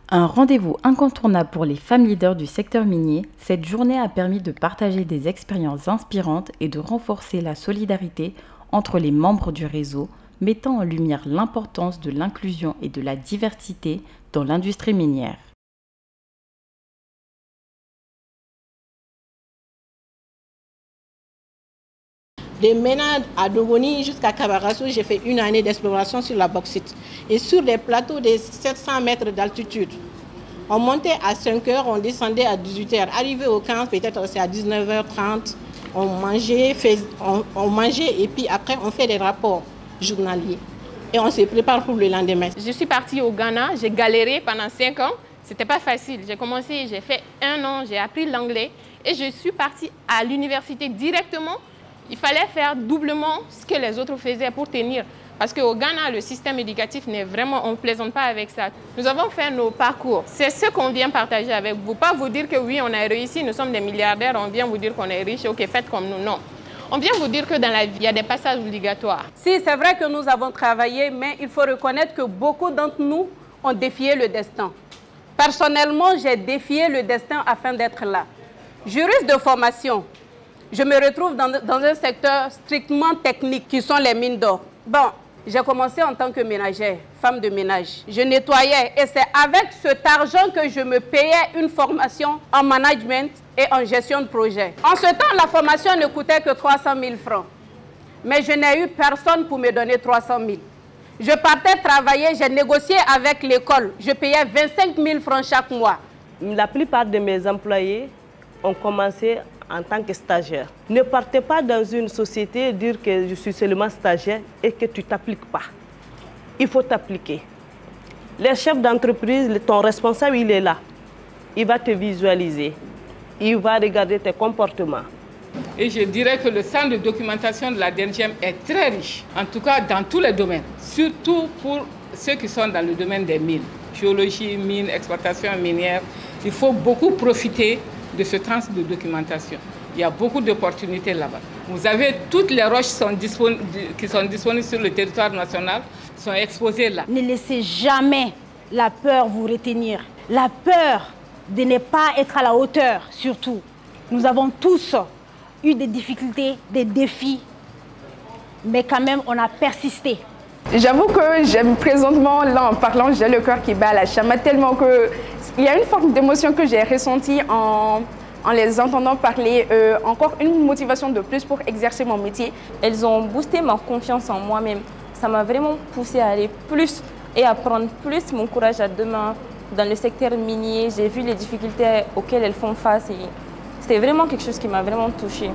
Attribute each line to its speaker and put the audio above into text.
Speaker 1: Un rendez-vous incontournable pour les femmes leaders du secteur minier, cette journée a permis de partager des expériences inspirantes et de renforcer la solidarité entre les membres du réseau, mettant en lumière l'importance de l'inclusion et de la diversité dans l'industrie minière.
Speaker 2: De Mena à Dogoni jusqu'à Kabarasso, j'ai fait une année d'exploration sur la bauxite et sur des plateaux de 700 mètres d'altitude. On montait à 5 h, on descendait à 18 h. Arrivé au camp, peut-être c'est à 19 h 30, on mangeait et puis après on fait des rapports journaliers et on se prépare pour le lendemain.
Speaker 3: Je suis partie au Ghana, j'ai galéré pendant 5 ans. C'était pas facile. J'ai commencé, j'ai fait 1 an, j'ai appris l'anglais et je suis partie à l'université directement. Il fallait faire doublement ce que les autres faisaient pour tenir. Parce qu'au Ghana, le système éducatif n'est vraiment, on ne plaisante pas avec ça. Nous avons fait nos parcours. C'est ce qu'on vient partager avec vous. Pas vous dire que oui, on a réussi, nous sommes des milliardaires, on vient vous dire qu'on est riche, ok, faites comme nous. Non. On vient vous dire que dans la vie, il y a des passages obligatoires.
Speaker 4: Si, c'est vrai que nous avons travaillé, mais il faut reconnaître que beaucoup d'entre nous ont défié le destin. Personnellement, j'ai défié le destin afin d'être là. Juriste de formation, je me retrouve dans un secteur strictement technique qui sont les mines d'or. Bon, j'ai commencé en tant que ménagère, femme de ménage. Je nettoyais et c'est avec cet argent que je me payais une formation en management et en gestion de projet. En ce temps, la formation ne coûtait que 300 000 francs. Mais je n'ai eu personne pour me donner 300 000. Je partais travailler, j'ai négocié avec l'école. Je payais 25 000 francs chaque mois.
Speaker 5: La plupart de mes employés ont commencé en tant que stagiaire. Ne partez pas dans une société et dire que je suis seulement stagiaire et que tu ne t'appliques pas. Il faut t'appliquer. Les chefs d'entreprise, ton responsable, il est là. Il va te visualiser. Il va regarder tes comportements.
Speaker 6: Et je dirais que le centre de documentation de la DNGM est très riche, en tout cas dans tous les domaines, surtout pour ceux qui sont dans le domaine des mines, géologie, mines, exploitation minière. Il faut beaucoup profiter de ce centre de documentation. Il y a beaucoup d'opportunités là-bas. Vous avez toutes les roches qui sont disponibles sur le territoire national, sont exposées là.
Speaker 7: Ne laissez jamais la peur vous retenir. La peur de ne pas être à la hauteur, surtout. Nous avons tous eu des difficultés, des défis, mais quand même, on a persisté.
Speaker 8: J'avoue que j'aime présentement, là en parlant, j'ai le cœur qui bat à la chamade tellement qu'il y a une forme d'émotion que j'ai ressentie en les entendant parler, encore une motivation de plus pour exercer mon métier.
Speaker 9: Elles ont boosté ma confiance en moi-même. Ça m'a vraiment poussé à aller plus et à prendre plus mon courage à deux mains dans le secteur minier. J'ai vu les difficultés auxquelles elles font face et c'était vraiment quelque chose qui m'a vraiment touchée.